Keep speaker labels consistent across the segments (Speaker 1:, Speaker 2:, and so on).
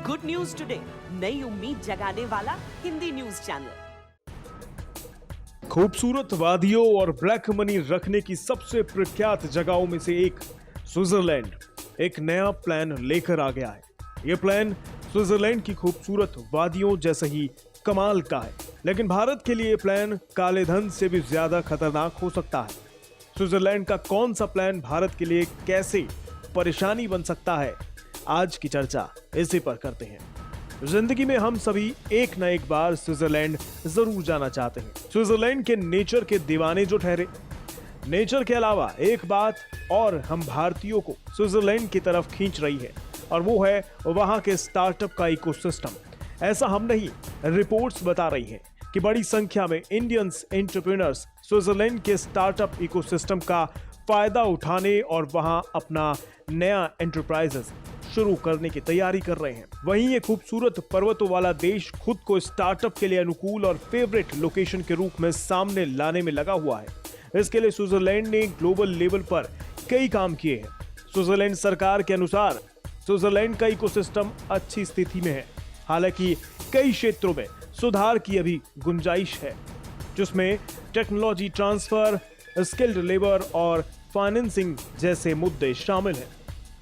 Speaker 1: Good news today, नई उम्मीद जगाने वाला हिंदी न्यूज चैनल।
Speaker 2: खूबसूरत वादियों और ब्लैक मनी रखने की सबसे प्रख्यात जगहों में से एक स्विट्जरलैंड एक नया प्लान लेकर आ गया है। यह प्लान स्विट्जरलैंड की खूबसूरत वादियों जैसे ही कमाल का है, लेकिन भारत के लिए प्लान काले धन से भी ज्यादा खतरनाक हो सकता है। स्विट्जरलैंड का कौन सा प्लान भारत के लिए कैसे परेशानी बन सकता है, आज की चर्चा इसी पर करते हैं। जिंदगी में हम सभी एक न एक बार स्विट्जरलैंड जरूर जाना चाहते हैं। स्विट्जरलैंड के नेचर के दीवाने जो ठहरे। नेचर के अलावा एक बात और हम भारतीयों को स्विट्जरलैंड की तरफ खींच रही है, और वो है वहां के स्टार्टअप का इकोसिस्टम। ऐसा हम नहीं, रिपोर्ट्स बता रही हैं कि बड़ी संख्या में इंडियंस एंटरप्रेन्योर्स स्विट्जरलैंड के स्टार्टअप इकोसिस्टम का फायदा उठाने और वहां अपना नया एंटरप्राइजेस शुरू करने की तैयारी कर रहे हैं। वहीं ये खूबसूरत पर्वतों वाला देश खुद को स्टार्टअप के लिए अनुकूल और फेवरेट लोकेशन के रूप में सामने लाने में लगा हुआ है। इसके लिए स्विट्जरलैंड ने ग्लोबल लेवल पर कई काम किए हैं। स्विट्जरलैंड सरकार के अनुसार स्विट्जरलैंड का इकोसिस्टम अच्छी स्थिति में है, हालांकि कई क्षेत्रों में सुधार की अभी गुंजाइश है, जिसमें टेक्नोलॉजी ट्रांसफर, स्किल्ड लेबर और फाइनेंसिंग जैसे मुद्दे शामिल हैं।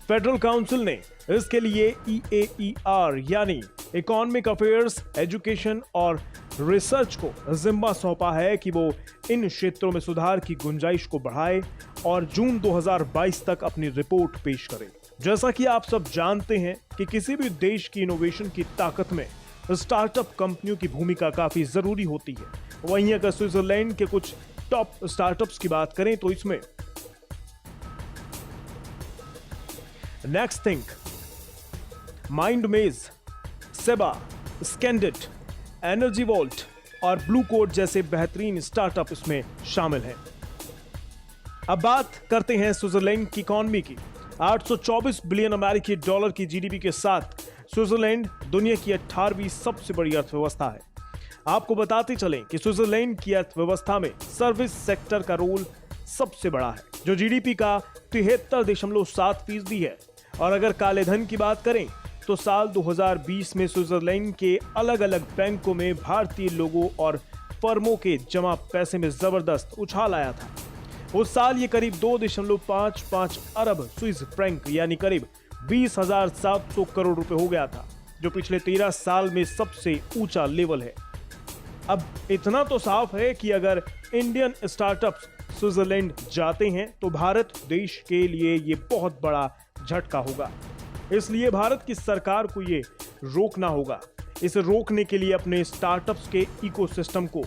Speaker 2: फेडरल काउंसिल ने इसके लिए EAER यानी इकोनॉमिक अफेयर्स, एजुकेशन और रिसर्च को जिम्मा सौंपा है कि वो इन क्षेत्रों में सुधार की गुंजाइश को बढ़ाए और जून 2022 तक अपनी रिपोर्ट पेश करे। जैसा कि आप सब जानते हैं कि किसी भी देश की इनोवेशन की ताकत में स्टार्टअप कंपनियों की भूमिका काफी जरूरी होती है। वहीं अगर स्विट्जरलैंड के कुछ टॉप स्टार्टअप्स की बात करें तो इसमें नेक्स्ट थिंक, माइंडमेज, सेबा, स्कैंडिट, एनर्जी वॉल्ट और ब्लू कोड जैसे बेहतरीन स्टार्टअप इसमें शामिल हैं। अब बात करते हैं स्विट्जरलैंड की इकोनॉमी की। 824 बिलियन अमेरिकी डॉलर की जीडीपी के साथ स्विट्जरलैंड दुनिया की 18वीं सबसे बड़ी अर्थव्यवस्था है। आपको बताते चलें कि स्विट्जरलैंड की अर्थव्यवस्था में सर्विस सेक्टर का रोल सबसे बड़ा है, जो जीडीपी का 73.7% है। और अगर काले धन की बात करें तो साल 2020 में स्विट्जरलैंड के अलग अलग बैंकों में भारतीय लोगों और फर्मों के जमा पैसे में जबरदस्त उछाल आया था। उस साल ये करीब 2.55 अरब स्विस फ्रैंक यानी करीब 20,700 करोड़ रुपए हो गया था, जो पिछले 13 साल में सबसे ऊंचा लेवल है। अब इतना तो साफ है कि अगर इंडियन स्टार्टअप्स स्विट्जरलैंड जाते हैं तो भारत देश के लिए ये बहुत बड़ा झटका होगा। इसलिए भारत की सरकार को ये रोकना होगा। इसे रोकने के लिए अपने स्टार्टअप्स के इकोसिस्टम को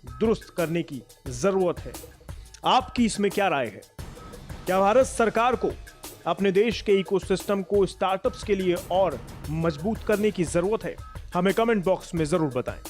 Speaker 2: दुरुस्त करने की जरूरत है। आपकी इसमें क्या राय है? क्या भारत सरकार को अपने देश के इकोसिस्टम को स्टार्टअप्स के लिए और मजबूत करने की जरूरत है? हमें कमेंट बॉक्स में जरूर बताएं।